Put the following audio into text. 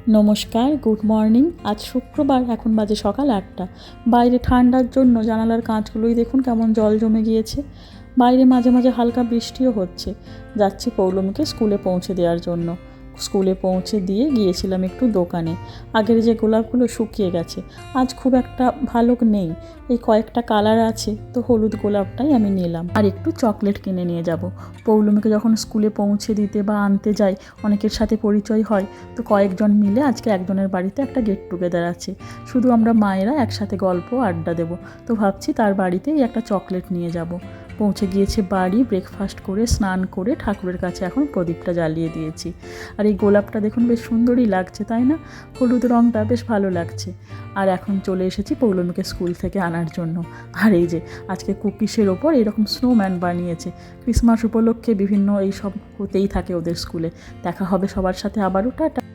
নমস্কার, good morning. আজ শুক্রবার, এখন বাজে সকাল 8টা। বাইরে ঠান্ডার জন্য জানালার কাঁচগুলোই দেখুন কেমন জল জমে গিয়েছে। বাইরে মাঝে মাঝে হালকা বৃষ্টিও হচ্ছে। যাচ্ছি পৌলমীকে স্কুলে পৌঁছে দেওয়ার জন্য। স্কুলে পৌঁছে দিয়ে গিয়েছিলাম একটু দোকানে। আগের যে গোলাপগুলো শুকিয়ে গেছে, আজ খুব একটা ভালো নেই। এই কয়েকটা কালার আছে, তো হলুদ গোলাপটাই আমি নিলাম। আর একটু চকলেট কিনে নিয়ে যাব। পৌলমীকে যখন স্কুলে পৌঁছে দিতে বা আনতে যাই, অনেকের সাথে পরিচয় হয়। তো কয়েকজন মিলে আজকে একজনের বাড়িতে একটা গেট টুগেদার আছে। শুধু আমরা মায়েরা একসাথে গল্প আড্ডা দেব। তো ভাবছি তার বাড়িতেই একটা চকলেট নিয়ে যাব। পৌঁছে গিয়েছে বাড়ি, ব্রেকফাস্ট করে স্নান করে ঠাকুরের কাছে এখন প্রদীপটা জ্বালিয়ে দিয়েছি। আর এই গোলাপটা দেখুন বেশ সুন্দরই লাগছে, তাই না? হলুদ রঙটা বেশ ভালো লাগছে। আর এখন চলে এসেছি পৌলমীকে স্কুল থেকে আনার জন্য। আর এই যে আজকে কুকিসের ওপর এরকম স্নোম্যান বানিয়েছে। ক্রিসমাস উপলক্ষে বিভিন্ন এইসব হতেই থাকে ওদের স্কুলে। দেখা হবে সবার সাথে আবারও। টাটা।